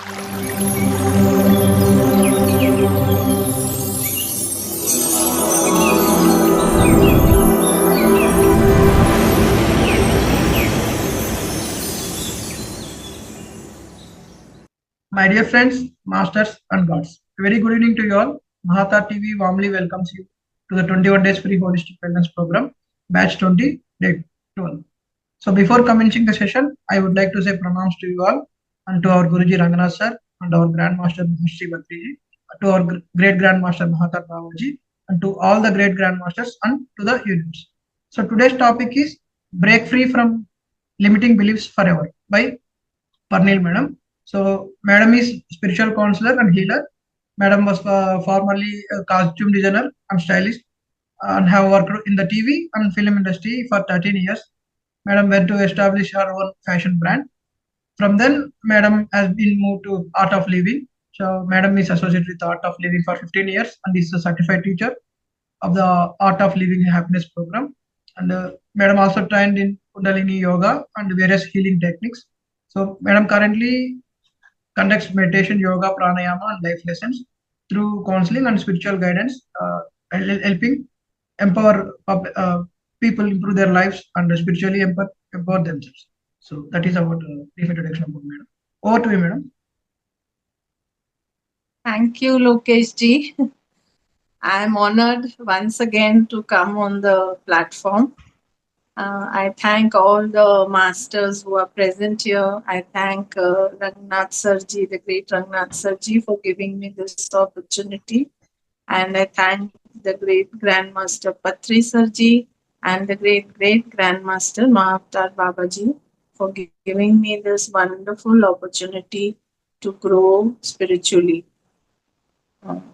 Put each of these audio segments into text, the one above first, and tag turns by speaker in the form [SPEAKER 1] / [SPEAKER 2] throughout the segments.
[SPEAKER 1] My dear friends, masters and gods, a very good evening to you all. Mahavatar TV warmly welcomes you to the 21 days free holistic wellness program, batch 20, day 12. So before commencing the session, I would like to say pranams to you all and to our Guruji Ranganath sir and our Grandmaster Mahashri Batriji, to our great Grandmaster Mahavatar Babaji, and to all the great Grandmasters and to the universe. So today's topic is break free from limiting beliefs forever by Parnil Madam. So, Madam is spiritual counselor and healer. Madam was formerly a costume designer and stylist and have worked in the TV and film industry for 13 years. Madam went to establish her own fashion brand. From then, Madam has been moved to Art of Living. So, Madam is associated with Art of Living for 15 years and is a certified teacher of the Art of Living Happiness program. And Madam also trained in Kundalini Yoga and various healing techniques. So, Madam currently conducts meditation, yoga, pranayama, and life lessons through counseling and spiritual guidance, helping empower people improve their lives and spiritually empower themselves. So that is about brief introduction about Madam. Over to you, Madam.
[SPEAKER 2] Thank you, Lokesh ji. I am honored once again to come on the platform. I thank all the masters who are present here. I thank Rangnath Sarji, the great Rangnath Sarji, for giving me this opportunity. And I thank the great Grandmaster Patri Sarji and the great Grandmaster Mahavatar Babaji for giving me this wonderful opportunity to grow spiritually.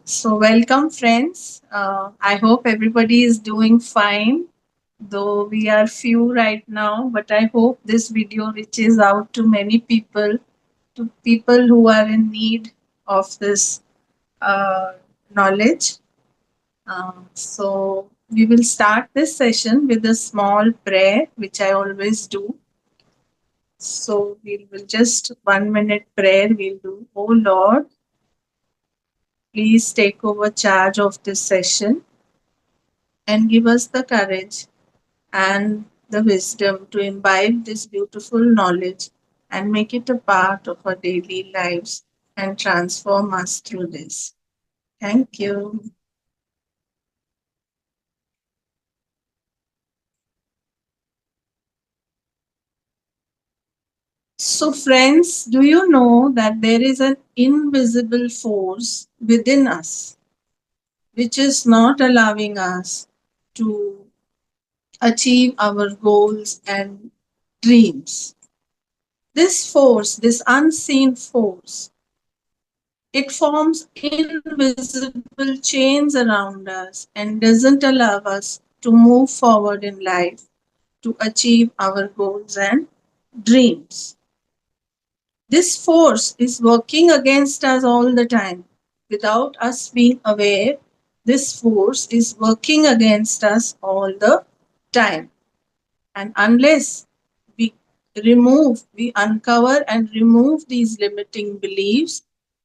[SPEAKER 2] So welcome friends. I hope everybody is doing fine, though we are few right now, but I hope this video reaches out to many people, to people who are in need of this knowledge. So we will start this session with a small prayer, which I always do. So we will just 1 minute prayer we'll do. Oh Lord, please take over charge of this session and give us the courage and the wisdom to imbibe this beautiful knowledge and make it a part of our daily lives and transform us through this. Thank you. So, friends, do you know that there is an invisible force within us which is not allowing us to achieve our goals and dreams? This force, this unseen force, it forms invisible chains around us and doesn't allow us to move forward in life to achieve our goals and dreams. This force is working against us all the time. Without us being aware, this force is working against us all the time. And unless we uncover and remove these limiting beliefs,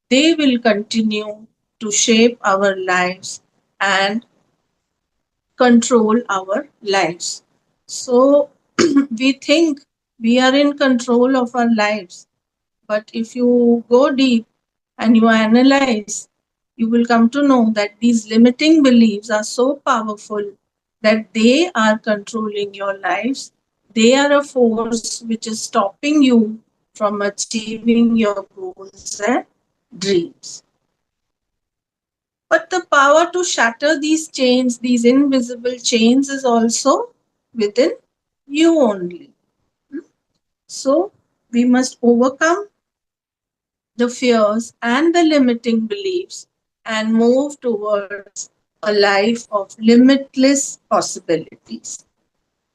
[SPEAKER 2] they will continue to shape our lives and control our lives. So we think we are in control of our lives. But if you go deep and you analyze, you will come to know that these limiting beliefs are so powerful that they are controlling your lives. They are a force which is stopping you from achieving your goals and dreams. But the power to shatter these chains, these invisible chains, is also within you only. So we must overcome the fears and the limiting beliefs and move towards a life of limitless possibilities.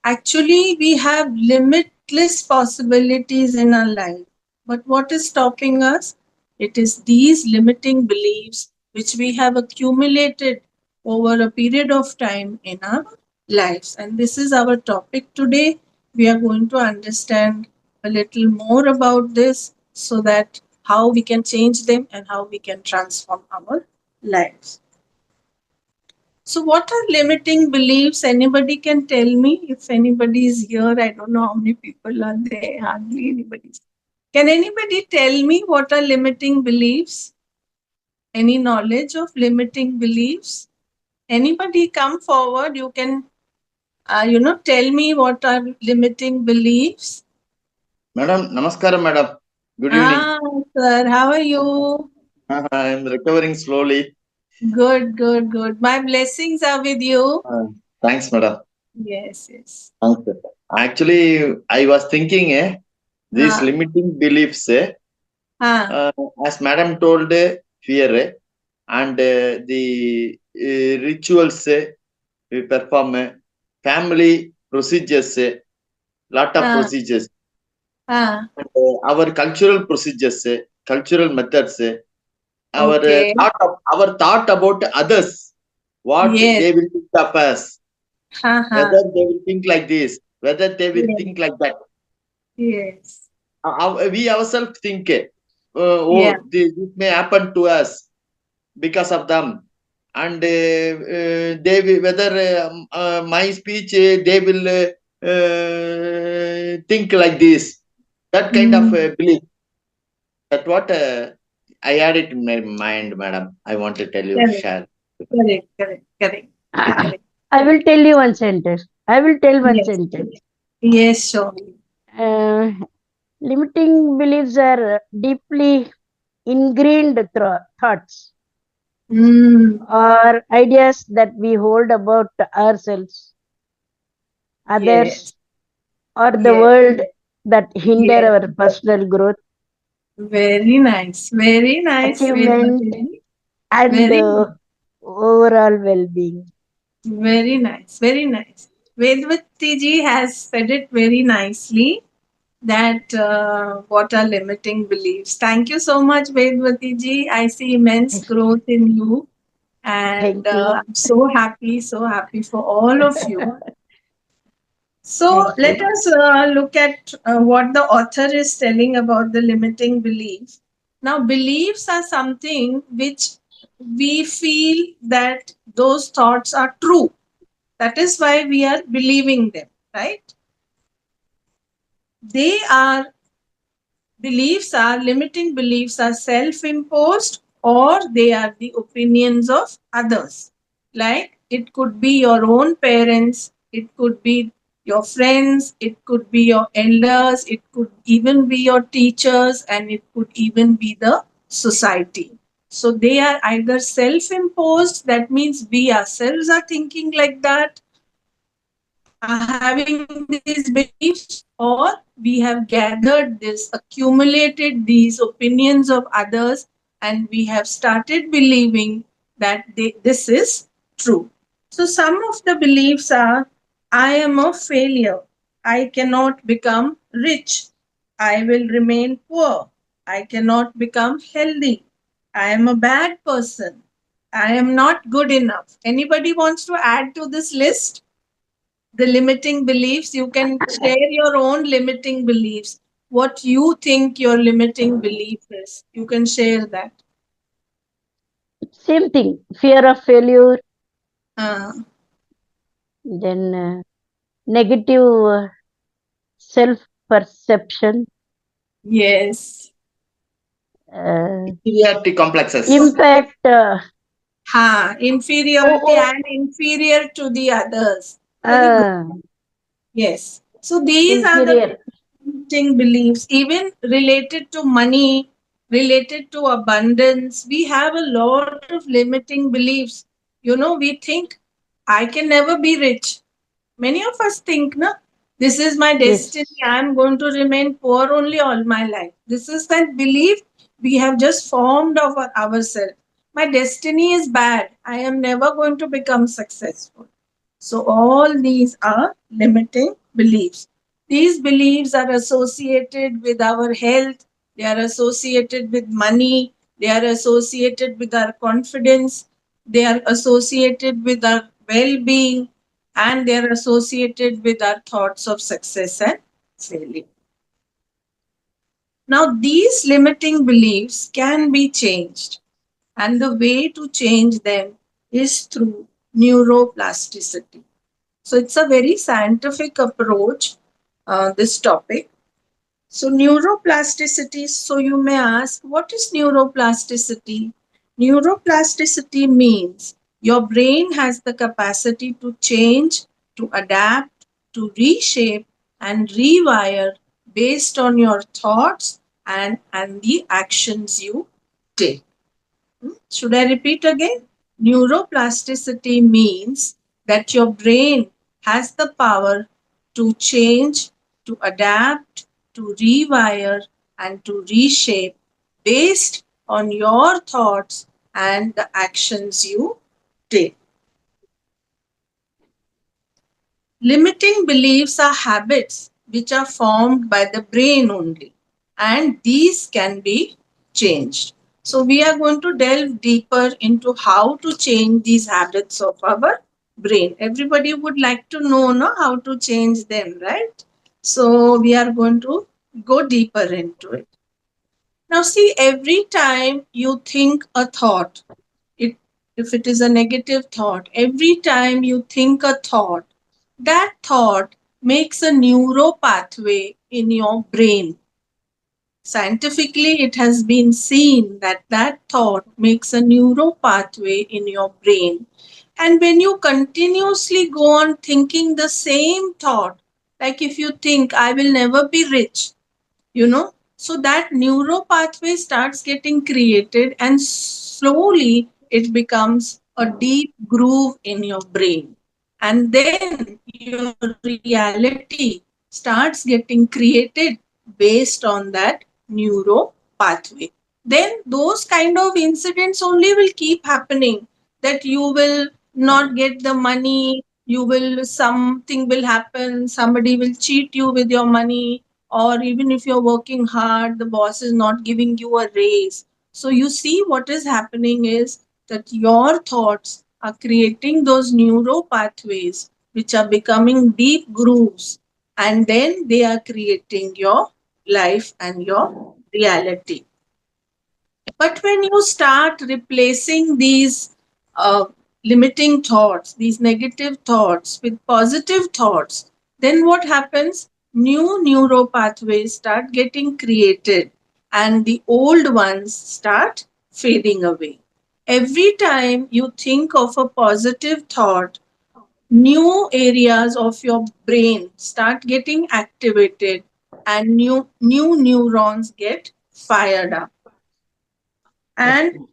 [SPEAKER 2] Actually, we have limitless possibilities in our life. But what is stopping us? It is these limiting beliefs which we have accumulated over a period of time in our lives. And this is our topic today. We are going to understand a little more about this so that how we can change them and how we can transform our lives. So, what are limiting beliefs? Anybody can tell me if anybody is here. I don't know how many people are there, hardly anybody. Can anybody tell me what are limiting beliefs? Any knowledge of limiting beliefs? Anybody come forward? You can, tell me what are limiting beliefs.
[SPEAKER 3] Madam, namaskaram, madam. Good evening.
[SPEAKER 2] Sir, how are you?
[SPEAKER 3] I am recovering slowly.
[SPEAKER 2] Good, good, good. My blessings are with you.
[SPEAKER 3] Thanks, madam.
[SPEAKER 2] Yes, yes.
[SPEAKER 3] Thanks. Actually, I was thinking, these
[SPEAKER 2] Ah.
[SPEAKER 3] limiting beliefs, as madam told, fear, and the rituals we perform, family procedures, lot of procedures,
[SPEAKER 2] Ah.
[SPEAKER 3] and, our cultural procedures, cultural methods, our
[SPEAKER 2] Okay.
[SPEAKER 3] our thought about others, what
[SPEAKER 2] Yes.
[SPEAKER 3] they will think of us, whether they will think like this, whether they will
[SPEAKER 2] Yes.
[SPEAKER 3] think like that.
[SPEAKER 2] Yes.
[SPEAKER 3] We ourselves think,
[SPEAKER 2] Yeah.
[SPEAKER 3] this may happen to us because of them, and they will, whether my speech, they will think like this. That kind of belief. That what I had it in my mind, madam. I want to tell you,
[SPEAKER 2] Correct.
[SPEAKER 3] share.
[SPEAKER 2] Correct. Correct. Correct. Correct.
[SPEAKER 4] I will tell you one sentence. I will tell one
[SPEAKER 2] Yes.
[SPEAKER 4] sentence.
[SPEAKER 2] Yes, sure.
[SPEAKER 4] Uh, Limiting beliefs are deeply ingrained thoughts or ideas that we hold about ourselves,
[SPEAKER 2] Yes.
[SPEAKER 4] others, or the
[SPEAKER 2] Yes.
[SPEAKER 4] world that hinder
[SPEAKER 2] Yes.
[SPEAKER 4] our personal growth,
[SPEAKER 2] Very nice. Very nice.
[SPEAKER 4] achievement, and
[SPEAKER 2] Very,
[SPEAKER 4] overall well being.
[SPEAKER 2] very nice. Very nice. Vedvati ji has said it very nicely that what are limiting beliefs. Thank you so much, Vedvati ji. I see immense growth in you. And
[SPEAKER 4] Thank you.
[SPEAKER 2] I'm so happy for all of you. So
[SPEAKER 4] Thank
[SPEAKER 2] let
[SPEAKER 4] you.
[SPEAKER 2] us look at what the author is telling about the limiting beliefs. Now, beliefs are something which we feel that those thoughts are true. That is why we are believing them, right? They are limiting beliefs are self imposed or they are the opinions of others. Like it could be your own parents, it could be your friends, it could be your elders, it could even be your teachers, and it could even be the society. So they are either self imposed, that means we ourselves are thinking like that, having these beliefs, or we have gathered this, accumulated these opinions of others, and we have started believing that this is true. So, some of the beliefs are: I am a failure, I cannot become rich, I will remain poor, I cannot become healthy, I am a bad person, I am not good enough. Anybody wants to add to this list? The limiting beliefs, you can share your own limiting beliefs, what you think your limiting belief is, you can share that.
[SPEAKER 4] Same thing. Fear of failure,
[SPEAKER 2] uh,
[SPEAKER 4] then negative self perception,
[SPEAKER 2] yes.
[SPEAKER 3] Inferiority complexes.
[SPEAKER 4] impact.
[SPEAKER 2] Inferiority
[SPEAKER 4] Oh,
[SPEAKER 2] and inferior to the others. Very good.
[SPEAKER 4] oh,
[SPEAKER 2] Yes. So these are the
[SPEAKER 4] inferior.
[SPEAKER 2] limiting beliefs, even related to money, related to abundance. We have a lot of limiting beliefs. We think, I can never be rich. Many of us think, no, this is my destiny.
[SPEAKER 4] Yes.
[SPEAKER 2] I am going to remain poor only all my life. This is that belief we have just formed of ourselves. My destiny is bad. I am never going to become successful. So, all these are limiting beliefs. These beliefs are associated with our health, they are associated with money, they are associated with our confidence, they are associated with our well being, and they are associated with our thoughts of success and failure. Now, these limiting beliefs can be changed, and the way to change them is through neuroplasticity. So, it's a very scientific approach, this topic. So, neuroplasticity. So, you may ask, what is neuroplasticity? Neuroplasticity means your brain has the capacity to change, to adapt, to reshape, and rewire based on your thoughts and the actions you take. Should I repeat again? Neuroplasticity means that your brain has the power to change, to adapt, to rewire, and to reshape based on your thoughts and the actions you take. Limiting beliefs are habits which are formed by the brain only, and these can be changed. So, we are going to delve deeper into how to change these habits of our brain. Everybody would like to know no, how to change them, right? So, we are going to go deeper into it. Now, see, every time you think a thought, it, if it is a negative thought, every time you think a thought, that thought makes a neuro pathway in your brain. Scientifically, it has been seen that that thought makes a neuro pathway in your brain. And when you continuously go on thinking the same thought, like if you think, I will never be rich, so that neuro pathway starts getting created, and slowly it becomes a deep groove in your brain. And then your reality starts getting created based on that neuro pathway. Then those kind of incidents only will keep happening, that you will not get the money, something will happen, somebody will cheat you with your money, or even if you're working hard, the boss is not giving you a raise. So you see, what is happening is that your thoughts are creating those neuro pathways which are becoming deep grooves, and then they are creating your life and your reality. But when you start replacing these limiting thoughts, these negative thoughts with positive thoughts, then what happens? New neuro pathways start getting created, and the old ones start fading away. Every time you think of a positive thought, new areas of your brain start getting activated, and new neurons get fired up. And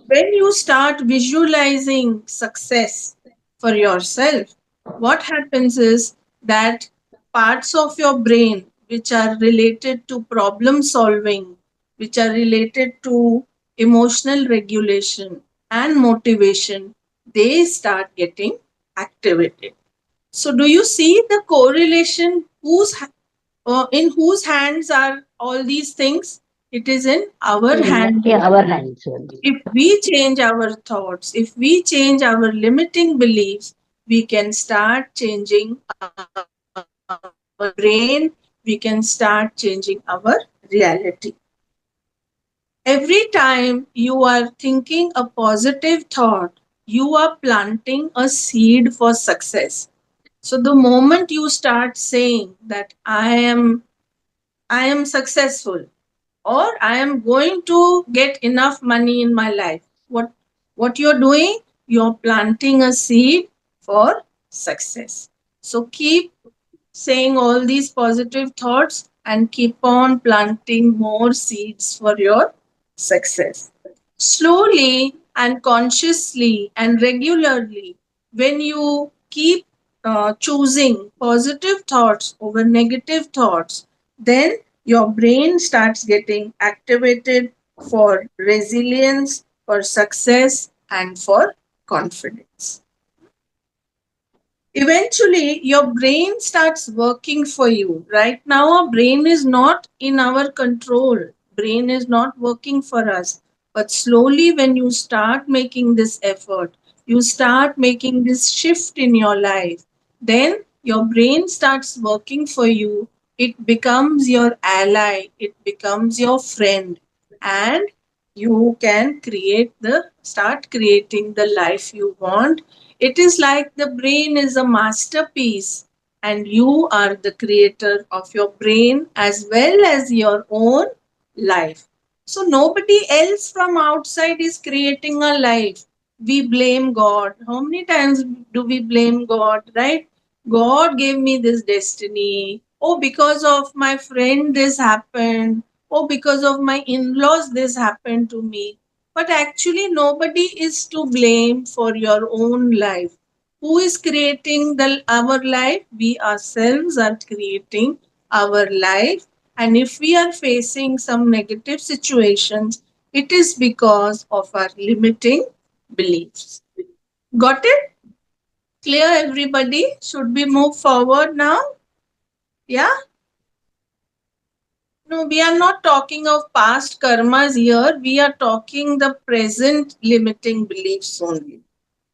[SPEAKER 2] when you start visualizing success for yourself, what happens is that parts of your brain which are related to problem solving, which are related to emotional regulation and motivation, they start getting activated. So, do you see the correlation? In whose hands are all these things? It is in our hands.
[SPEAKER 4] Our hands only.
[SPEAKER 2] If we change our thoughts, if we change our limiting beliefs, we can start changing our brain, we can start changing our reality. Every time you are thinking a positive thought, you are planting a seed for success. So the moment you start saying that I am successful, or I am going to get enough money in my life, what you're doing, you're planting a seed for success. So keep saying all these positive thoughts and keep on planting more seeds for your success. Slowly and consciously and regularly, when you keep choosing positive thoughts over negative thoughts, then your brain starts getting activated for resilience, for success, and for confidence. Eventually, your brain starts working for you. Right now, our brain is not in our control. Brain is not working for us. But slowly, when you start making this effort, you start making this shift in your life, then your brain starts working for you it becomes your ally, it becomes your friend, and you can start creating the life you want. It is like the brain is a masterpiece, and you are the creator of your brain as well as your own life. So nobody else from outside is creating a life. We blame God. How many times do we blame God, right? God gave me this destiny. Oh, because of my friend, this happened. Oh, because of my in laws, this happened to me. But actually, nobody is to blame for your own life. Who is creating our life? We ourselves are creating our life. And if we are facing some negative situations, it is because of our limiting beliefs. Got it? Clear, everybody? Should we move forward now? Yeah? No, we are not talking of past karmas here. We are talking the present limiting beliefs only.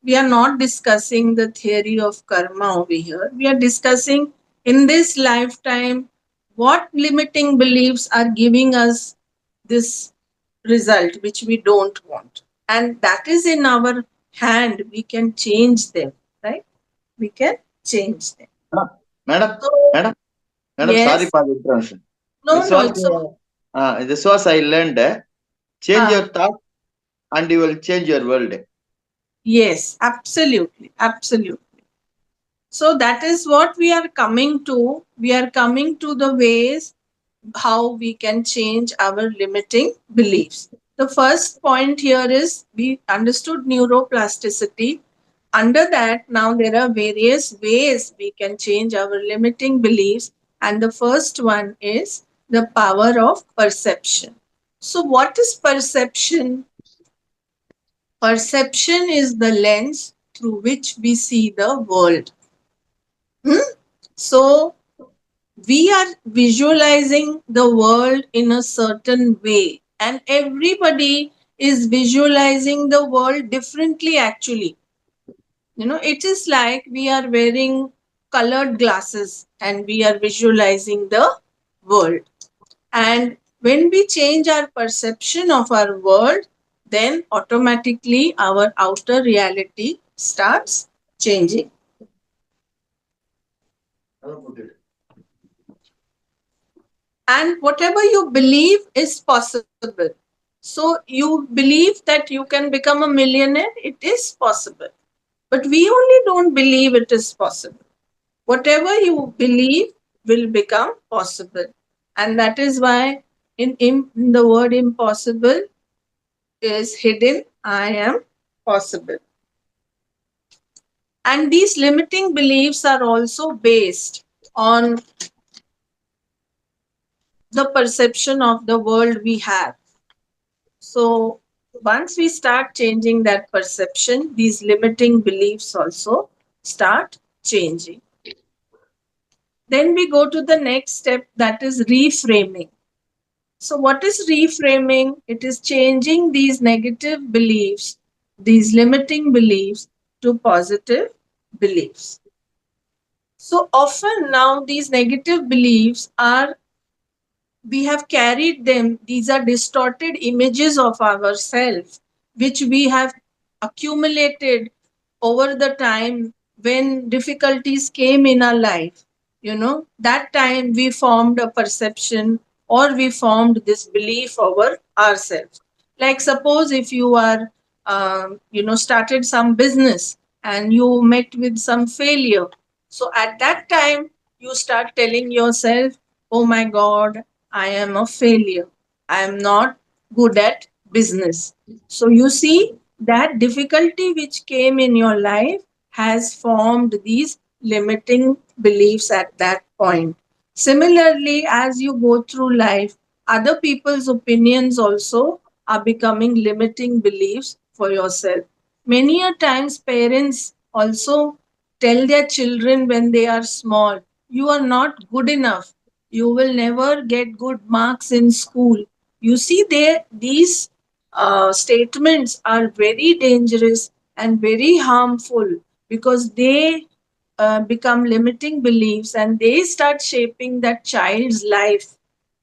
[SPEAKER 2] We are not discussing the theory of karma over here. We are discussing in this lifetime what limiting beliefs are giving us this result which we don't want. And that is in our hand. We can change them, right? We can change them.
[SPEAKER 3] Madam,
[SPEAKER 2] So,
[SPEAKER 3] madam, madam, sorry
[SPEAKER 2] yes.
[SPEAKER 3] for the interruption.
[SPEAKER 2] No,
[SPEAKER 3] This
[SPEAKER 2] no,
[SPEAKER 3] was,
[SPEAKER 2] it's okay.
[SPEAKER 3] this was I learned. Change your
[SPEAKER 2] Ah,
[SPEAKER 3] thought and you will change your world.
[SPEAKER 2] yes, absolutely. Absolutely. So that is what we are coming to. We are coming to the ways how we can change our limiting beliefs. The first point here is we understood neuroplasticity. Under that, now there are various ways we can change our limiting beliefs. And the first one is the power of perception. So, what is perception? Perception is the lens through which we see the world. Hmm? So, we are visualizing the world in a certain way, and everybody is visualizing the world differently, actually. It is like we are wearing colored glasses and we are visualizing the world. And when we change our perception of our world, then automatically our outer reality starts changing. And whatever you believe is possible. So you believe that you can become a millionaire, it is possible. But we only don't believe it is possible. Whatever you believe will become possible. And that is why in the word impossible is hidden, I am possible. And these limiting beliefs are also based on the perception of the world we have. So once we start changing that perception, these limiting beliefs also start changing. Then we go to the next step, that is reframing. So, what is reframing? It is changing these negative beliefs, these limiting beliefs, to positive beliefs. So, often now these negative beliefs are, we have carried them, these are distorted images of ourselves, which we have accumulated over the time when difficulties came in our life. That time we formed a perception, or we formed this belief over ourselves. Like, suppose if you are started some business and you met with some failure, so at that time you start telling yourself, oh my god, I am a failure, I am not good at business. So you see, that difficulty which came in your life has formed these limiting beliefs at that point. Similarly, as you go through life, other people's opinions also are becoming limiting beliefs for yourself. Many a times, parents also tell their children when they are small, you are not good enough. You will never get good marks in school. You see, these statements are very dangerous and very harmful, because they become limiting beliefs and they start shaping that child's life,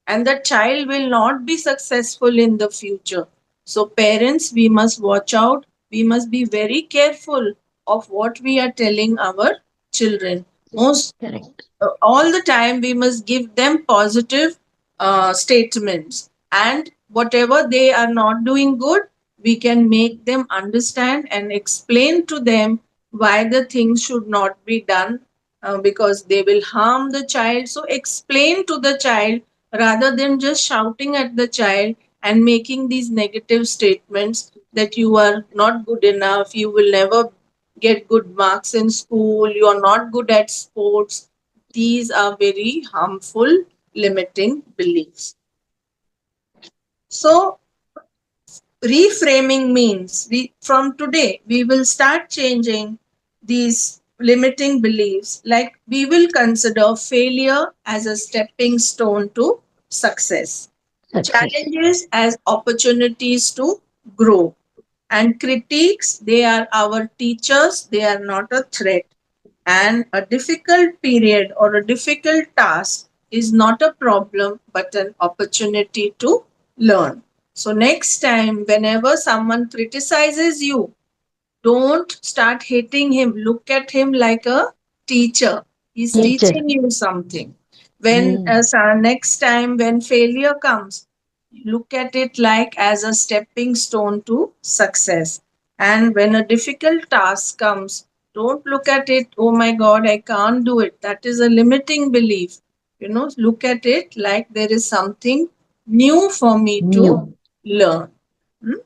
[SPEAKER 2] and the child will not be successful in the future. So, parents, we must watch out. We must be very careful of what we are telling our children. Most
[SPEAKER 4] Correct.
[SPEAKER 2] all the time we must give them positive statements, and whatever they are not doing good, we can make them understand and explain to them why the things should not be done, because they will harm the child. So explain to the child rather than just shouting at the child and making these negative statements that you are not good enough, you will never get good marks in school, you are not good at sports. These are very harmful, limiting beliefs. So, reframing means from today we will start changing these limiting beliefs. Like we will consider failure as a stepping stone to success,
[SPEAKER 4] Success.
[SPEAKER 2] challenges as opportunities to grow, and critiques, they are our teachers, they are not a threat. And a difficult period or a difficult task is not a problem but an opportunity to learn. So, next time, whenever someone criticizes you, don't start hating him. Look at him like a teacher. He's
[SPEAKER 4] Teacher.
[SPEAKER 2] teaching you something. When
[SPEAKER 4] Mm.
[SPEAKER 2] next time when failure comes, look at it like as a stepping stone to success. And when a difficult task comes, don't look at it, oh my God, I can't do it. That is a limiting belief. Look at it like there is something new for me to
[SPEAKER 4] New.
[SPEAKER 2] learn. Hmm?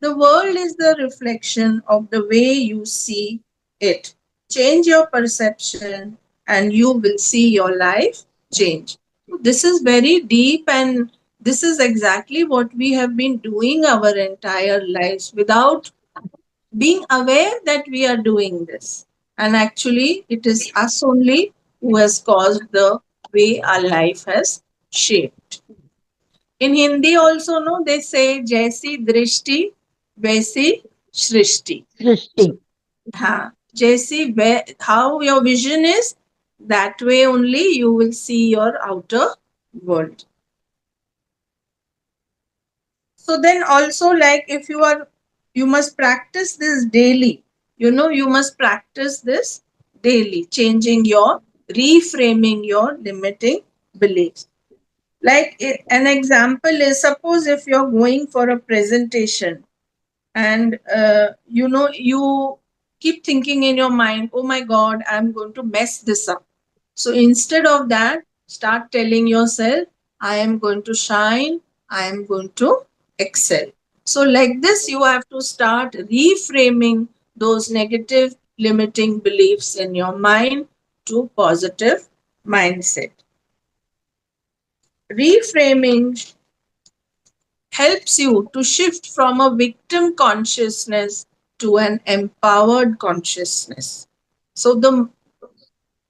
[SPEAKER 2] The world is the reflection of the way you see it. Change your perception and you will see your life change. This is very deep, and this is exactly what we have been doing our entire lives without being aware that we are doing this. And actually, it is us only who has caused the way our life has shaped. In Hindi also, no, they say Jaisi Drishti, Vaisi Shrishti.
[SPEAKER 4] Srishti.
[SPEAKER 2] Jaisi, how your vision is, that way only you will see your outer world. So then also, like if you must practice this daily. You must practice this daily, changing reframing your limiting beliefs. Like an example is, suppose if you're going for a presentation and you keep thinking in your mind, oh my God, I'm going to mess this up. So instead of that, start telling yourself, I am going to shine, I am going to excel. So like this, you have to start reframing those negative limiting beliefs in your mind to positive mindset. Reframing helps you to shift from a victim consciousness to an empowered consciousness. So the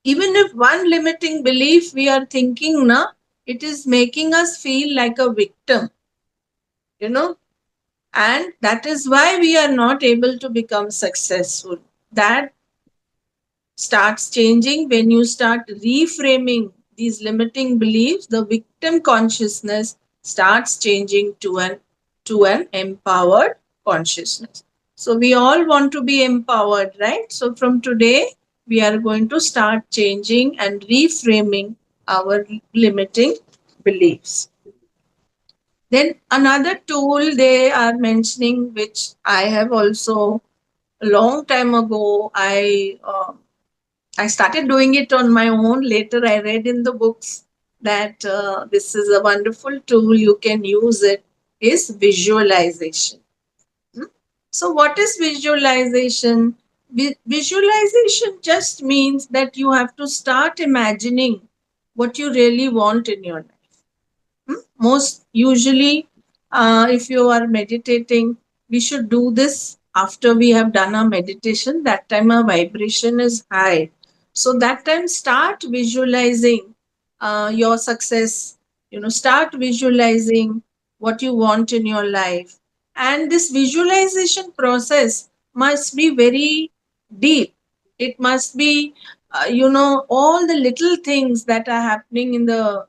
[SPEAKER 2] even if one limiting belief we are thinking na, it is making us feel like a victim, you know, and that is why we are not able to become successful. That starts changing when you start reframing these limiting beliefs. The victim consciousness starts changing to an empowered consciousness. So we all want to be empowered, right? So from today we are going to start changing and reframing our limiting beliefs. Then another tool they are mentioning, which I have also a long time ago, I started doing it on my own. Later, I read in the books that this is a wonderful tool. You can use it. Is visualization. Hmm? So, what is visualization? Visualization just means that you have to start imagining what you really want in your life. Most usually, if you are meditating, we should do this after we have done our meditation. That time our vibration is high. So that time start visualizing your success. Start visualizing what you want in your life. And this visualization process must be very deep. It must be, all the little things that are happening in the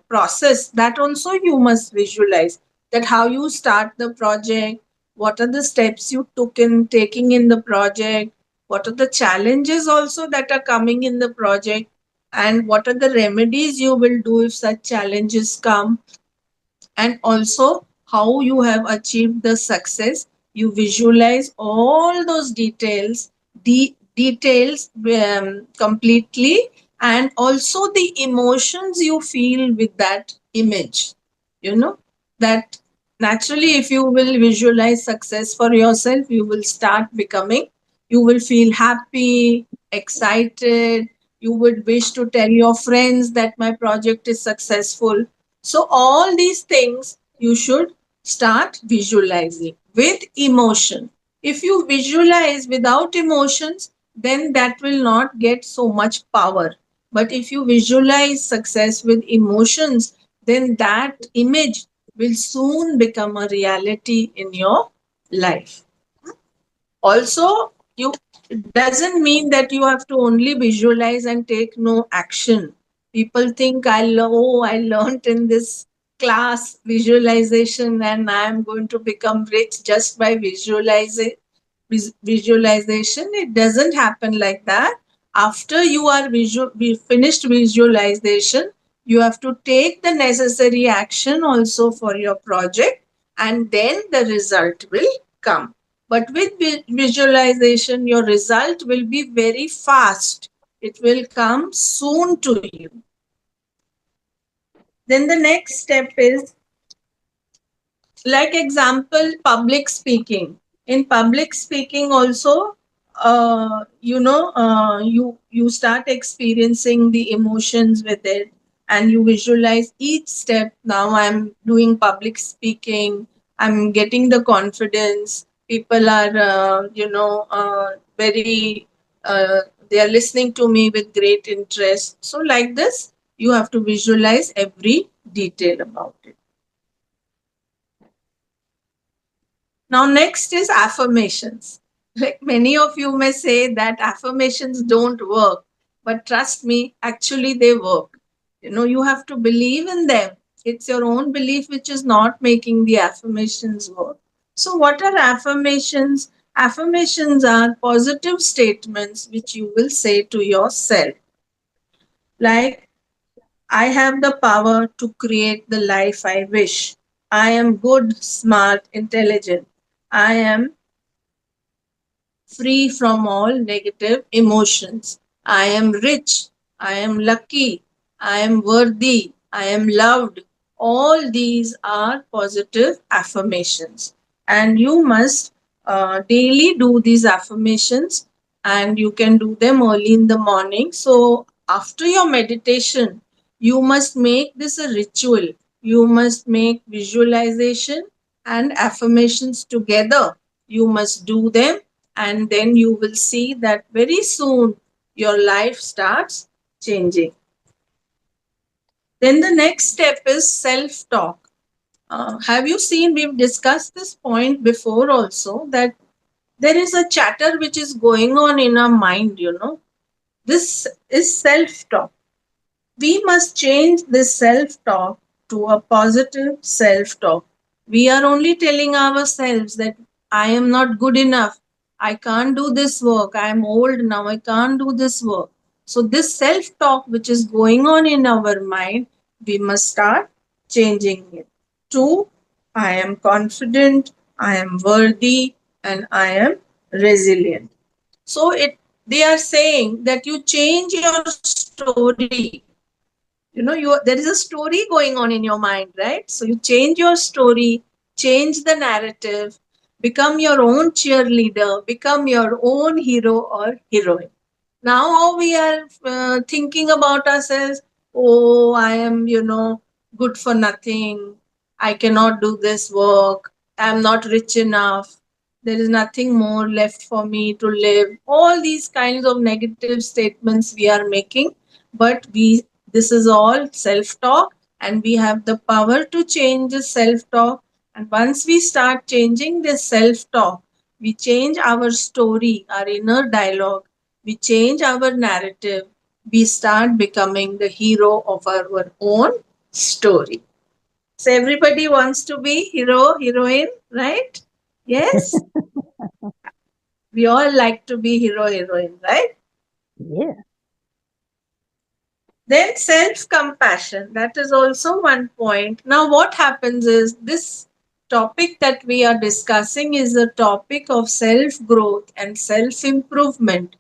[SPEAKER 2] process, that also you must visualize, that how you start the project, what are the steps you took in taking in the project, what are the challenges also that are coming in the project, and what are the remedies you will do if such challenges come, and also how you have achieved the success. You visualize all those details, details completely, and also the emotions you feel with that image. You know that naturally, if you will visualize success for yourself, you will start becoming, you will feel happy, excited, you would wish to tell your friends that my project is successful. So, all these things you should start visualizing with emotion. If you visualize without emotions, then that will not get so much power. But if you visualize success with emotions, then that image will soon become a reality in your life. Also, you, it doesn't mean that you have to only visualize and take no action. People think, I learned in this class visualization and I am going to become rich just by visualizing. Visualization, it doesn't happen like that. After you are finished visualization, you have to take the necessary action also for your project, and then the result will come. But with visualization, your result will be very fast. It will come soon to you. Then the next step is, like example, public speaking. In public speaking also, you start experiencing the emotions with it, and you visualize each step. Now I'm doing public speaking, I'm getting the confidence, people are very they are listening to me with great interest. So like this, you have to visualize every detail about it. Now, next is affirmations. Like many of you may say that affirmations don't work, but trust me, actually they work. You have to believe in them. It's your own belief which is not making the affirmations work. So, what are affirmations? Affirmations are positive statements which you will say to yourself. Like, I have the power to create the life I wish. I am good, smart, intelligent. I am free from all negative emotions. I am rich. I am lucky. I am worthy. I am loved. All these are positive affirmations. And you must daily do these affirmations, and you can do them early in the morning. So, after your meditation, you must make this a ritual. You must make visualization and affirmations together. You must do them, and then you will see that very soon your life starts changing. Then the next step is self talk. Have you seen, we've discussed this point before also, that there is a chatter which is going on in our mind. This is self talk. We must change this self talk to a positive self talk. We are only telling ourselves that I am not good enough. I can't do this work. I am old now. I can't do this work. So, this self talk which is going on in our mind, we must start changing it to I am confident, I am worthy, and I am resilient. So, they are saying that you change your story. There is a story going on in your mind, right? So you change your story, change the narrative, become your own cheerleader, become your own hero or heroine. Now how we are thinking about ourselves, oh, I am good for nothing, I cannot do this work, I am not rich enough, there is nothing more left for me to live. All these kinds of negative statements we are making, but this is all self talk, and we have the power to change the self talk. And once we start changing this self talk, we change our story, our inner dialogue, we change our narrative, we start becoming the hero of our own story. So everybody wants to be hero, heroine, right? Yes? We all like to be hero, heroine, right?
[SPEAKER 4] Yeah.
[SPEAKER 2] Then self compassion, that is also one point. Now, what happens is this topic that we are discussing is a topic of self growth and self improvement.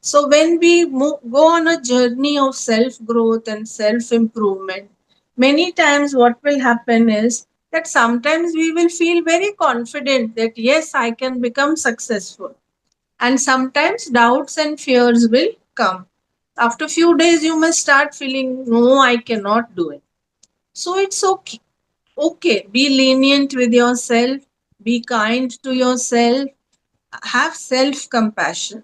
[SPEAKER 2] So, when we go on a journey of self growth and self improvement, many times what will happen is that sometimes we will feel very confident that yes, I can become successful, and sometimes doubts and fears will come. After few days you must start feeling, no, I cannot do it. So it's okay. Okay, be lenient with yourself, be kind to yourself, have self compassion.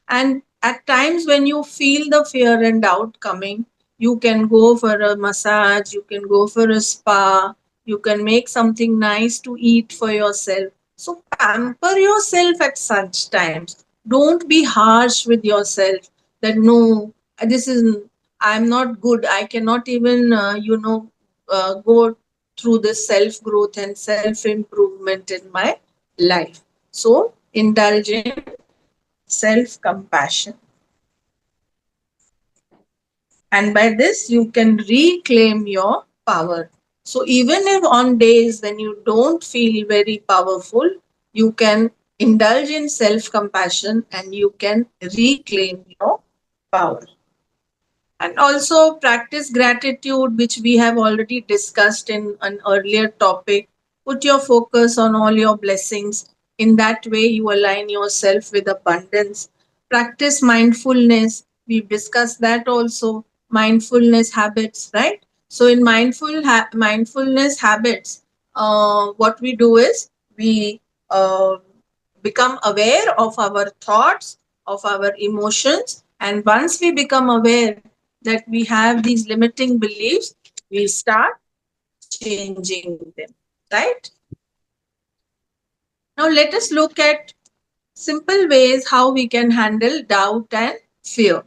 [SPEAKER 2] And at times when you feel the fear and doubt coming, you can go for a massage, you can go for a spa, you can make something nice to eat for yourself. So pamper yourself at such times. Don't be harsh with yourself that no, this is, I'm not good, I cannot even go through this self growth and self improvement in my life. So, indulge in self compassion. And by this, you can reclaim your power. So, even if on days when you don't feel very powerful, you can indulge in self compassion and you can reclaim your power. And also practice gratitude, which we have already discussed in an earlier topic. Put your focus on all your blessings. In that way, you align yourself with abundance. Practice mindfulness. We've discussed that also. Mindfulness habits, right? So, in mindfulness habits, what we do is we become aware of our thoughts, of our emotions, and once we become aware that we have these limiting beliefs, we start changing them, right? Now, let us look at simple ways how we can handle doubt and fear.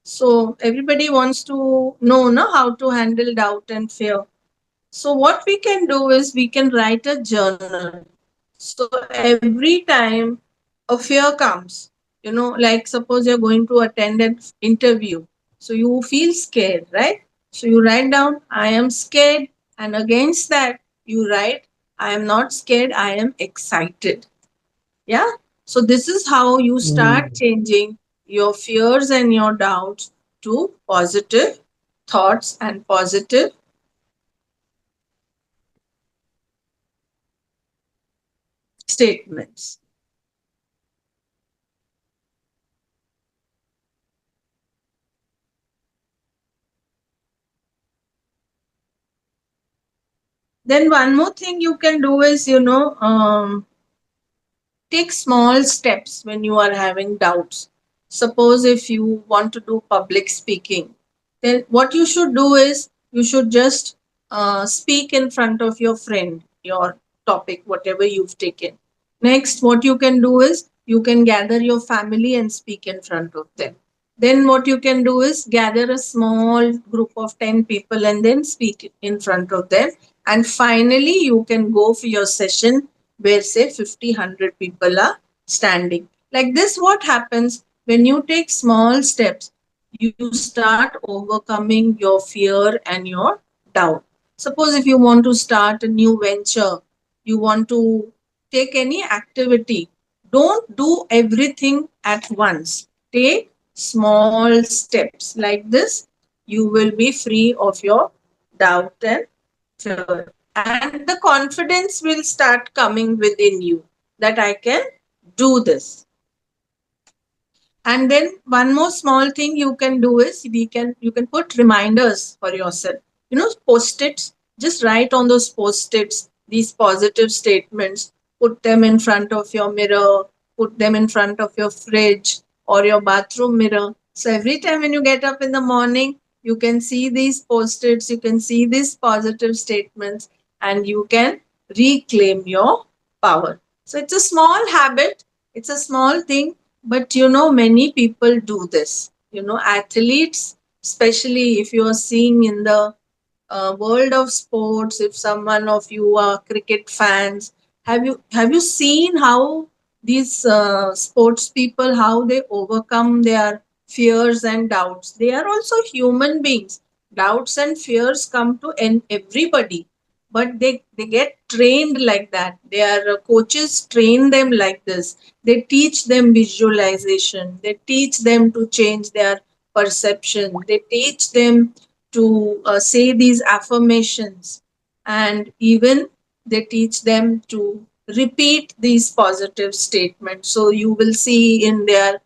[SPEAKER 2] So, everybody wants to know no, how to handle doubt and fear. So, what we can do is we can write a journal. So, every time a fear comes, like suppose you're going to attend an interview, so you feel scared, right? So, you write down, I am scared, and against that, you write, I am not scared, I am excited. Yeah. So, this is how you start changing your fears and your doubts to positive thoughts and positive statements. Then one more thing you can do is, take small steps when you are having doubts. Suppose if you want to do public speaking, then what you should do is you should just speak in front of your friend, your topic, whatever you've taken. Next, what you can do is you can gather your family and speak in front of them. Then, what you can do is gather a small group of 10 people and then speak in front of them. And finally, you can go for your session where, say, 50, 100 people are standing. Like this, what happens when you take small steps, you start overcoming your fear and your doubt. Suppose if you want to start a new venture, you want to take any activity, don't do everything at once. Take small steps. Like this, you will be free of your doubt and fear. And the confidence will start coming within you that I can do this. And then one more small thing you can do is you can put reminders for yourself. Post-its. Just write on those post-its these positive statements. Put them in front of your mirror. Put them in front of your fridge or your bathroom mirror. So every time when you get up in the morning, you can see these post-its. You can see these positive statements, and you can reclaim your power. So it's a small habit. It's a small thing, But many people do this. Athletes, especially if you are seeing in the world of sports, if someone of you are cricket fans, have you seen how these sports people, how they overcome their fears and doubts? They are also human beings. Doubts and fears come to everybody, but they get trained like that. Their coaches train them like this. They teach them visualization, they teach them to change their perception, they teach them to say these affirmations, and even they teach them to repeat these positive statements. So you will see in their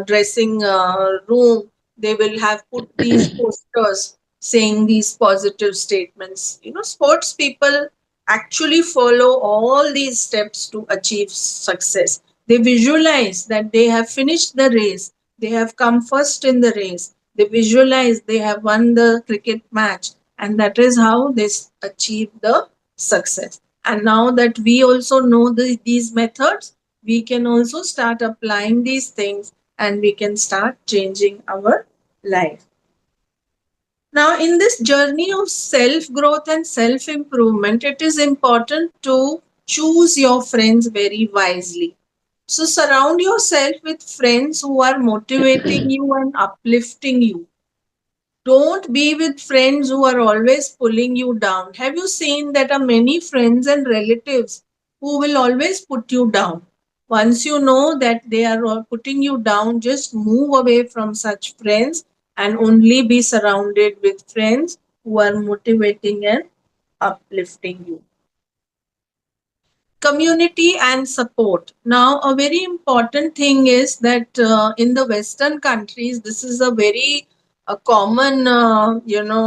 [SPEAKER 2] dressing room, they will have put these posters saying these positive statements. Sports people actually follow all these steps to achieve success. They visualize that they have finished the race, they have come first in the race, they visualize they have won the cricket match, and that is how they achieve the success. And now that we also know these methods, we can also start applying these things, and we can start changing our life. Now, in this journey of self growth and self improvement, it is important to choose your friends very wisely. So, surround yourself with friends who are motivating you and uplifting you. Don't be with friends who are always pulling you down. Have you seen that are many friends and relatives who will always put you down? Once you know that they are all putting you down, just move away from such friends and only be surrounded with friends who are motivating and uplifting you. Community and support. Now, a very important thing is that in the Western countries, this is a very common,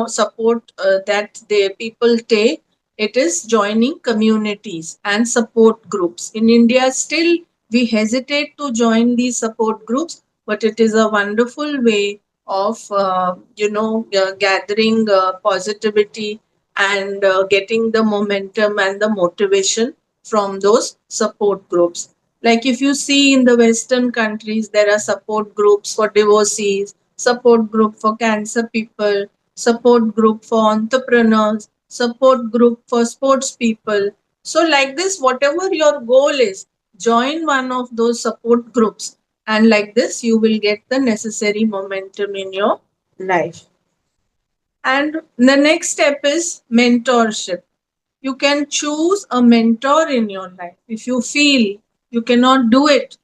[SPEAKER 2] support that the people take. It is joining communities and support groups. In India, still we hesitate to join these support groups, but it is a wonderful way of, gathering positivity and getting the momentum and the motivation from those support groups. Like if you see in the Western countries, there are support groups for divorcees, support group for cancer people, support group for entrepreneurs, support group for sports people. So, like this, whatever your goal is, join one of those support groups, and like this, you will get the necessary momentum in your life. And the next step is mentorship. You can choose a mentor in your life. If you feel you cannot do it,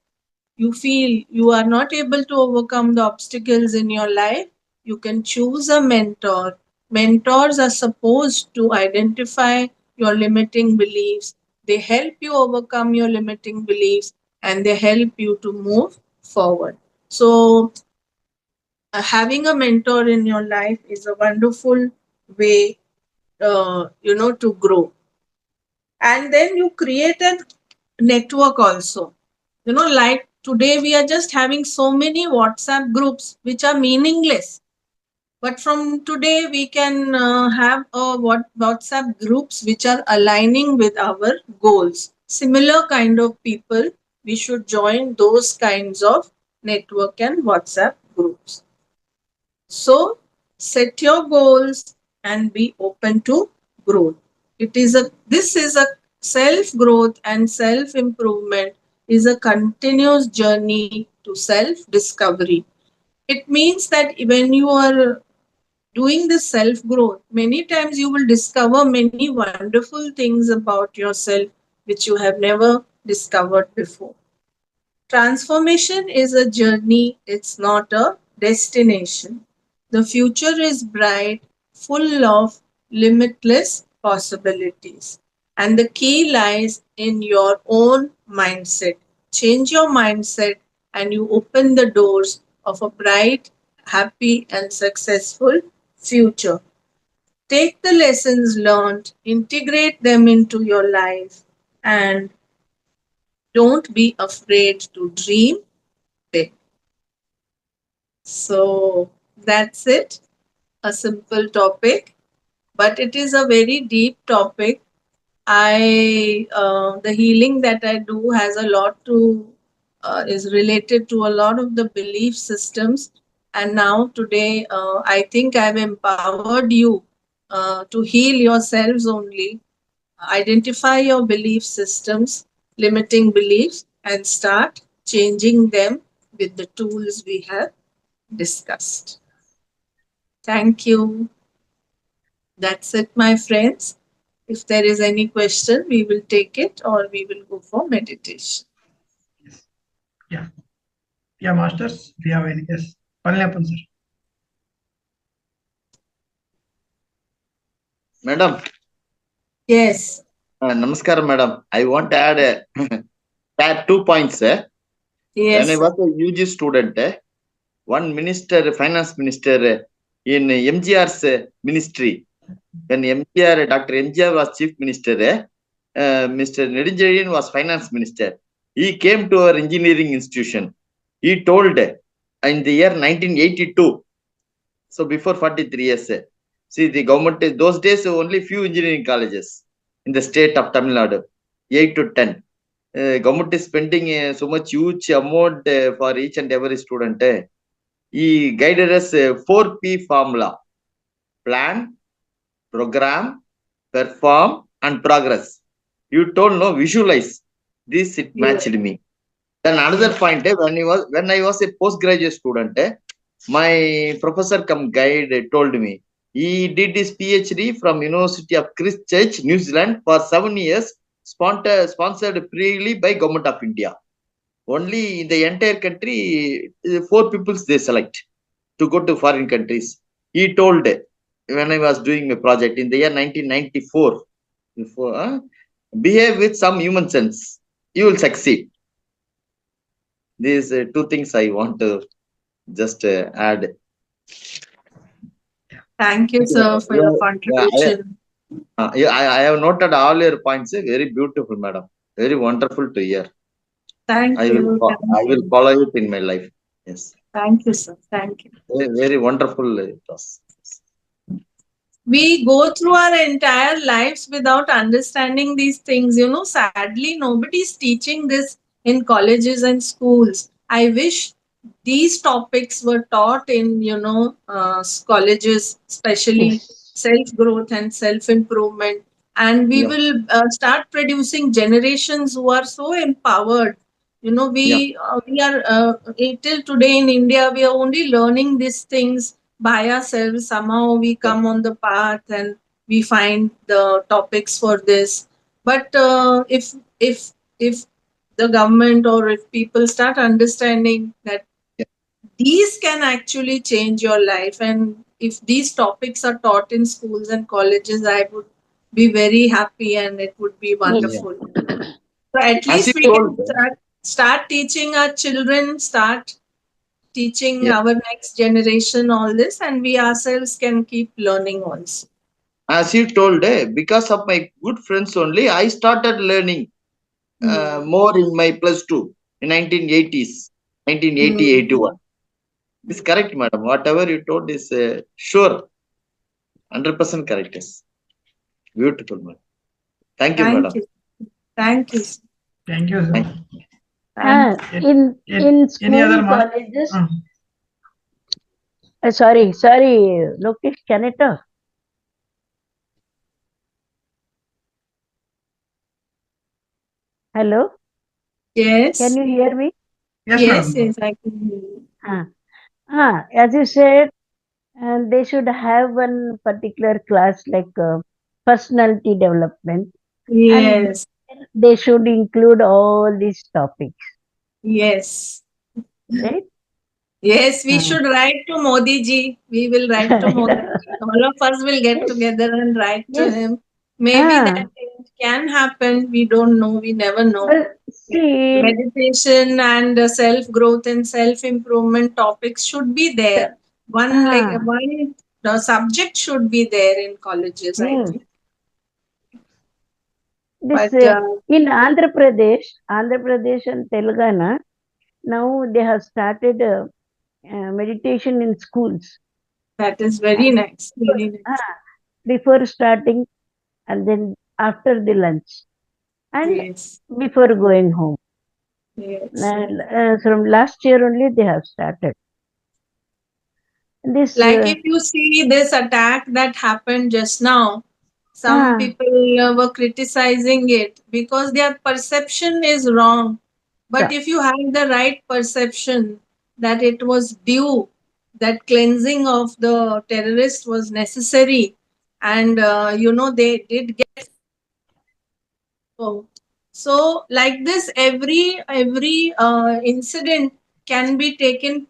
[SPEAKER 2] you feel you are not able to overcome the obstacles in your life, you can choose a mentor. Mentors are supposed to identify your limiting beliefs. They help you overcome your limiting beliefs, and they help you to move forward. So, having a mentor in your life is a wonderful way, to grow. And then you create a network also. Like today we are just having so many WhatsApp groups which are meaningless, but from today we can have WhatsApp groups which are aligning with our goals. Similar kind of people, we should join those kinds of network and WhatsApp groups. So set your goals and be open to growth. This is a self growth and self improvement is a continuous journey to self discovery. It means that when you are doing this self growth, many times you will discover many wonderful things about yourself which you have never discovered before. Transformation is a journey, it's not a destination. The future is bright, full of limitless possibilities. And the key lies in your own mindset. Change your mindset, and you open the doors of a bright, happy, and successful future. Take the lessons learned, integrate them into your life, and don't be afraid to dream big. So that's it. A simple topic, but it is a very deep topic. The healing that I do has a lot to is related to a lot of the belief systems. And now today, I think I've empowered you to heal yourselves only, identify your belief systems, limiting beliefs, and start changing them with the tools we have discussed. Thank you. That's it, my friends. If there is any question, we will take it or we will go for meditation.
[SPEAKER 1] Yes. Yeah. Yeah, masters. We have any? Yes. Palniappan, sir.
[SPEAKER 3] Madam,
[SPEAKER 2] Yes.
[SPEAKER 3] Namaskaram, madam. I want to add 2 points. When
[SPEAKER 2] Yes,
[SPEAKER 3] I
[SPEAKER 2] sir.
[SPEAKER 3] was a UG student, one minister, finance minister in MGR's ministry, when Dr. MGR was chief minister, Mr. Nedunjezhan was finance minister. He came to our engineering institution. He told in the year 1982, so before 43 years, see the government, those days only few engineering colleges in the state of Tamil Nadu, 8 to 10. Government is spending so much huge amount for each and every student. He guided us 4P formula: plan, program, perform, and progress. You told no, visualize. This it matched me. Then another point, when I was a postgraduate student, my professor come guide told me he did his PhD from University of Christchurch, New Zealand for 7 years, sponsored freely by Government of India. Only in the entire country, 4 people they select to go to foreign countries. He told when I was doing my project in the year 1994, behave with some human sense, you will succeed. These 2 things I want to just add.
[SPEAKER 2] Thank you, sir, for your contribution.
[SPEAKER 3] I have noted all your points. Very beautiful, madam. Very wonderful to hear.
[SPEAKER 2] Thank
[SPEAKER 3] I
[SPEAKER 2] you.
[SPEAKER 3] will follow it in my life. Yes.
[SPEAKER 2] Thank you, sir. Thank you.
[SPEAKER 3] Very, very wonderful it was.
[SPEAKER 2] We go through our entire lives without understanding these things. Sadly, nobody's teaching this in colleges and schools. I wish these topics were taught in, colleges, especially
[SPEAKER 4] Yes.
[SPEAKER 2] self growth and self improvement. And we will start producing generations who are so empowered. We are till today in India, we are only learning these things by ourselves. Somehow we come on the path and we find the topics for this. But if the government or if people start understanding that these can actually change your life, and if these topics are taught in schools and colleges, I would be very happy and it would be wonderful. So at least we can start teaching our children, start teaching our next generation all this, and we ourselves can keep learning also.
[SPEAKER 3] As you told, because of my good friends only, I started learning more in my +2 in 1980s, 1980, 81. It's correct, madam. Whatever you told is sure, 100% correct. Yes. Beautiful, madam. Thank you, madam.
[SPEAKER 2] Thank you.
[SPEAKER 1] Thank you, sir.
[SPEAKER 4] In school,
[SPEAKER 1] any other
[SPEAKER 4] colleges. Sorry, Lokesh, can I talk? Hello?
[SPEAKER 2] Yes.
[SPEAKER 4] Can you hear me?
[SPEAKER 2] Yes, I can hear you.
[SPEAKER 4] As you said, they should have one particular class like personality development.
[SPEAKER 2] Yes.
[SPEAKER 4] And they should include all these topics.
[SPEAKER 2] Yes.
[SPEAKER 4] Right?
[SPEAKER 2] Yes, we should write to Modi ji. We will write to Modi ji. All of us will get together and write to him. Maybe that can happen. We don't know. We never know.
[SPEAKER 4] Well, see,
[SPEAKER 2] meditation and self growth and self improvement topics should be there. The subject should be there in colleges, I think.
[SPEAKER 4] This in Andhra Pradesh and Telangana, now they have started meditation in schools.
[SPEAKER 2] That is very nice. Really nice.
[SPEAKER 4] Before starting and then after the lunch and
[SPEAKER 2] yes.
[SPEAKER 4] before going home.
[SPEAKER 2] Yes.
[SPEAKER 4] From last year only they have started. This
[SPEAKER 2] Like if you see this attack that happened just now, some people were criticizing it because their perception is wrong. But if you have the right perception that it was due, that cleansing of the terrorist was necessary, and they did get. So like this, every incident can be taken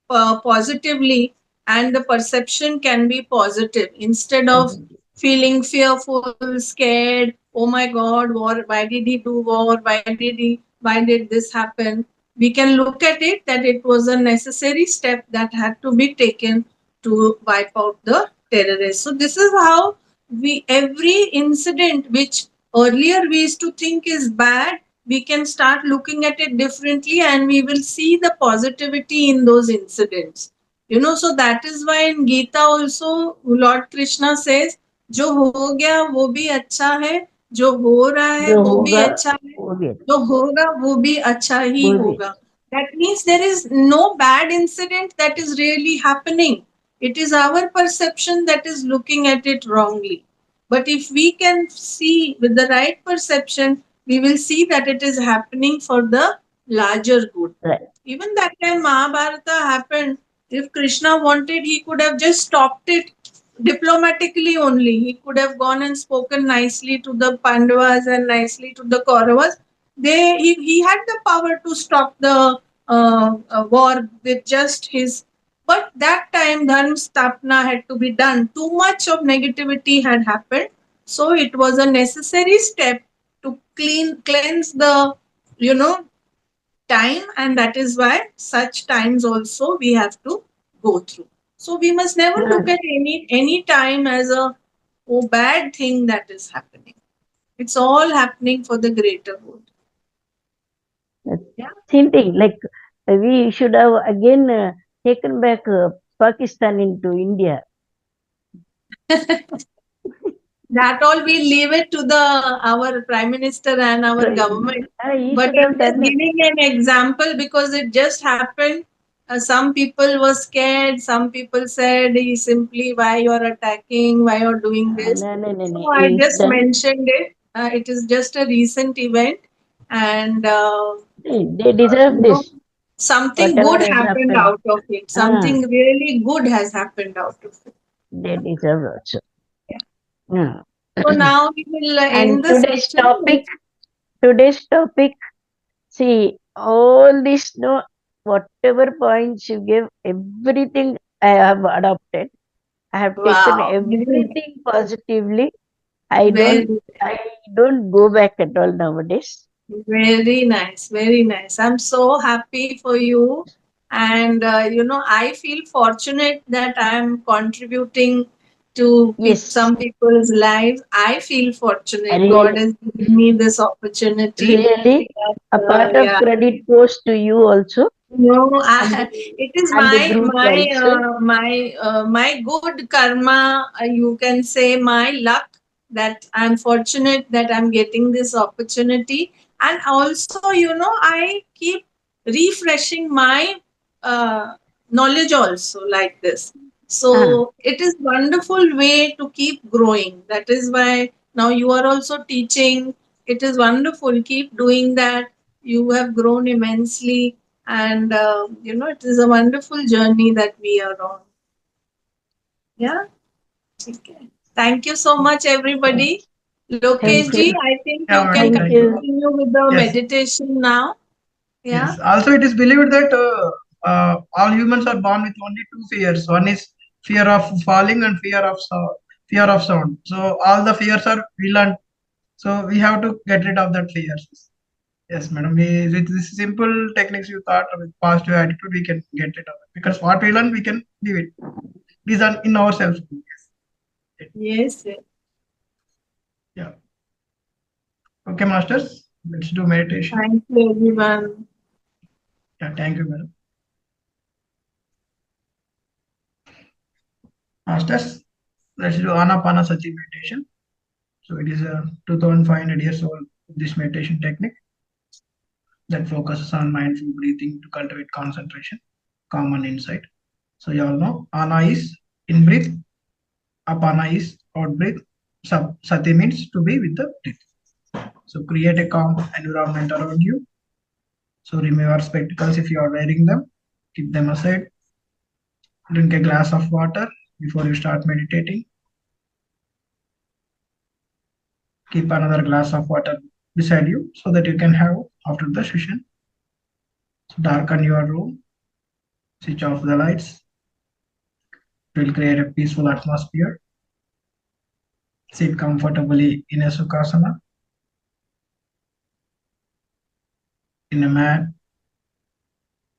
[SPEAKER 2] positively, and the perception can be positive instead of feeling fearful, scared. Oh my god, war, why did he do war, why did this happen? We can look at it that it was a necessary step that had to be taken to wipe out the terrorists. So this is how we, every incident which earlier we used to think is bad, we can start looking at it differently, and we will see the positivity in those incidents. So that is why in Gita also Lord Krishna says, जो हो गया वो भी अच्छा है, जो हो रहा है
[SPEAKER 4] जो
[SPEAKER 2] वो भी
[SPEAKER 4] होगा
[SPEAKER 2] अच्छा है,
[SPEAKER 4] वो भी
[SPEAKER 2] जो होगा वो भी अच्छा ही
[SPEAKER 4] वो भी
[SPEAKER 2] होगा. That means there is no bad incident that is really happening. It is our perception that is looking at it wrongly. But if we can see with the right perception, we will see that it is happening for the larger good.
[SPEAKER 4] right.
[SPEAKER 2] Even that time Mahabharata happened, if Krishna wanted, he could have just stopped it diplomatically only. He could have gone and spoken nicely to the Pandavas and nicely to the Kauravas. He had the power to stop the war with just his. But that time, Dharma Stapna had to be done. Too much of negativity had happened. So it was a necessary step to cleanse the, you know, time, and that is why such times also we have to go through. So we must never look at any time as a bad thing that is happening. It's all happening for the greater good. Yeah.
[SPEAKER 4] Same thing. Like we should have again taken back Pakistan into India.
[SPEAKER 2] That all we leave it to the our prime minister and our government.
[SPEAKER 4] He
[SPEAKER 2] But
[SPEAKER 4] should have
[SPEAKER 2] I'm just
[SPEAKER 4] done it.
[SPEAKER 2] giving an example because it just happened. Some people were scared. Some people said, simply why you're attacking, why you're doing this. So I
[SPEAKER 4] It's
[SPEAKER 2] just
[SPEAKER 4] done.
[SPEAKER 2] mentioned it. It is just a recent event, and
[SPEAKER 4] They deserve this.
[SPEAKER 2] something
[SPEAKER 4] Whatever
[SPEAKER 2] good
[SPEAKER 4] has
[SPEAKER 2] happened
[SPEAKER 4] happened,
[SPEAKER 2] out of it. Something really good has happened out of it.
[SPEAKER 4] they deserve also.
[SPEAKER 2] Yeah. So now we will
[SPEAKER 4] And
[SPEAKER 2] end the session.
[SPEAKER 4] today's topic, see, all this, no, whatever points you give, everything I have adopted. I have taken
[SPEAKER 2] Wow.
[SPEAKER 4] everything positively. I
[SPEAKER 2] Very,
[SPEAKER 4] don't go back at all nowadays.
[SPEAKER 2] very nice. Very nice. I'm so happy for you. And, I feel fortunate that I'm contributing to
[SPEAKER 4] Yes,
[SPEAKER 2] some people's lives. I feel fortunate. God
[SPEAKER 4] really,
[SPEAKER 2] has given me this opportunity.
[SPEAKER 4] really, a part of
[SPEAKER 2] Yeah.
[SPEAKER 4] credit goes to you also,
[SPEAKER 2] No,
[SPEAKER 4] and
[SPEAKER 2] it is
[SPEAKER 4] and the
[SPEAKER 2] my
[SPEAKER 4] group
[SPEAKER 2] my
[SPEAKER 4] also.
[SPEAKER 2] my good karma. You can say my luck that I'm fortunate that I'm getting this opportunity, and also I keep refreshing my knowledge also like this. So it is wonderful way to keep growing. That is why now you are also teaching. It is wonderful. Keep doing that. You have grown immensely, and it is a wonderful journey that we are on. Yeah. Okay. Thank you so much, everybody. Lokesh
[SPEAKER 4] Thank
[SPEAKER 2] ji,
[SPEAKER 4] you.
[SPEAKER 2] I think
[SPEAKER 1] Yeah,
[SPEAKER 2] you can
[SPEAKER 1] madam,
[SPEAKER 4] Thank
[SPEAKER 1] thank you.
[SPEAKER 4] you.
[SPEAKER 2] continue with the
[SPEAKER 1] Yes,
[SPEAKER 2] meditation now. Yeah.
[SPEAKER 1] yes. Also, it is believed that all humans are born with only two fears. One is fear of falling and fear of sound. So all the fears are we learn. So we have to get rid of that fears. Yes, madam. With this simple techniques you thought with positive attitude, we can get rid of it. Because what we learn, we can leave it. It is in ourselves.
[SPEAKER 2] Yes. Yes.
[SPEAKER 1] Yeah. Okay, masters. Let's do meditation.
[SPEAKER 2] Thank you, everyone.
[SPEAKER 1] Yeah, thank you, madam. Masters, let's do Anapanasati meditation. So it is a 2500 years old, this meditation technique. that focuses on mindful breathing to cultivate concentration, calm, and insight. So you all know Ana is in breath, Apana is out breath, Sati means to be with the breath. So create a calm environment around you. So remove your spectacles if you are wearing them, keep them aside. Drink a glass of water before you start meditating. Keep another glass of water beside you so that you can have after the session. So darken your room, switch off the lights. It will create a peaceful atmosphere. Sit comfortably in a sukhasana, in a mat,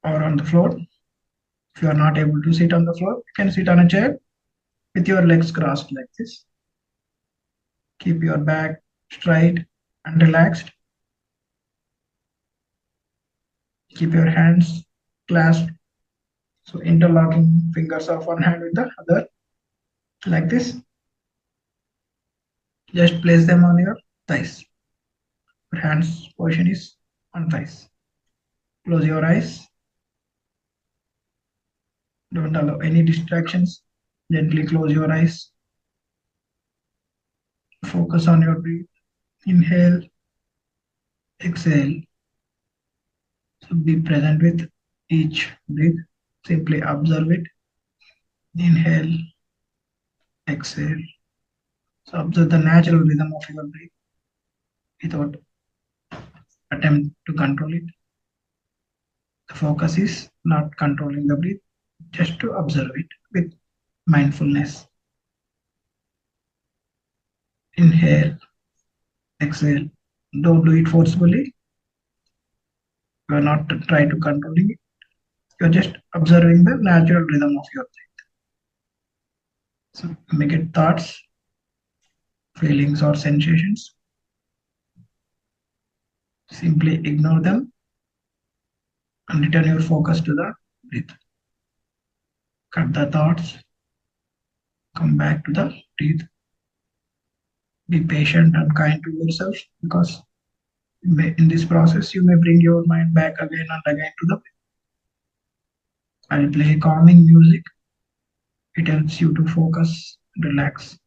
[SPEAKER 1] or on the floor. If you are not able to sit on the floor, you can sit on a chair with your legs crossed like this. Keep your back straight and relaxed. Keep your hands clasped. So interlocking fingers of one hand with the other like this. Just place them on your thighs. Your hands position is on thighs. Close your eyes. Don't allow any distractions. Gently close your eyes. Focus on your breath. Inhale, exhale. So be present with each breath. Simply observe it. Inhale, exhale. So observe the natural rhythm of your breath without attempt to control it. The focus is not controlling the breath, just to observe it with mindfulness. Inhale, exhale. Don't do it forcefully. You are not trying to controlling it. You are just observing the natural rhythm of your breath. So make it thoughts, feelings, or sensations. Simply ignore them and return your focus to the breath. Cut the thoughts. Come back to the breath. Be patient and kind to yourself because in this process you may bring your mind back again and again to the breath. I'll play calming music. It helps you to focus, relax.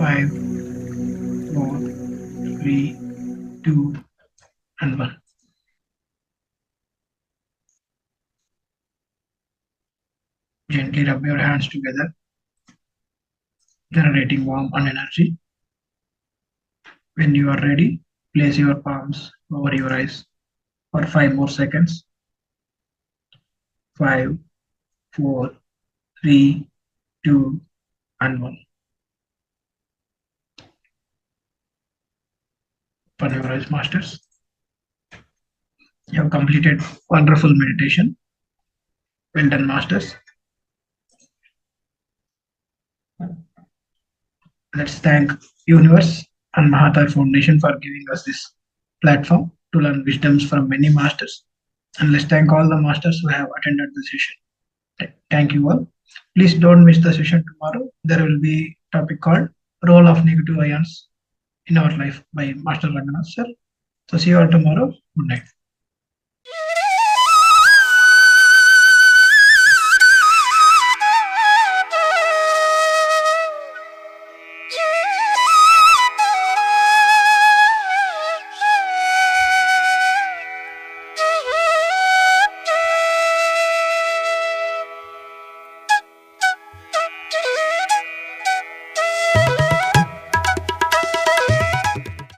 [SPEAKER 1] 5, 4, 3, 2, and 1. Gently rub your hands together, generating warmth and energy. When you are ready, place your palms over your eyes for 5 more seconds. 5, 4, 3, 2, and 1. Open your eyes, masters. You have completed wonderful meditation. Well done, masters. Let's thank Universe and Mahavatar Foundation for giving us this platform to learn wisdoms from many masters. And let's thank all the masters who have attended the session. Thank you all. Please don't miss the session tomorrow. There will be a topic called Role of Negative Ions in Our Life by Master Raghunath sir. So see you all tomorrow. Good night.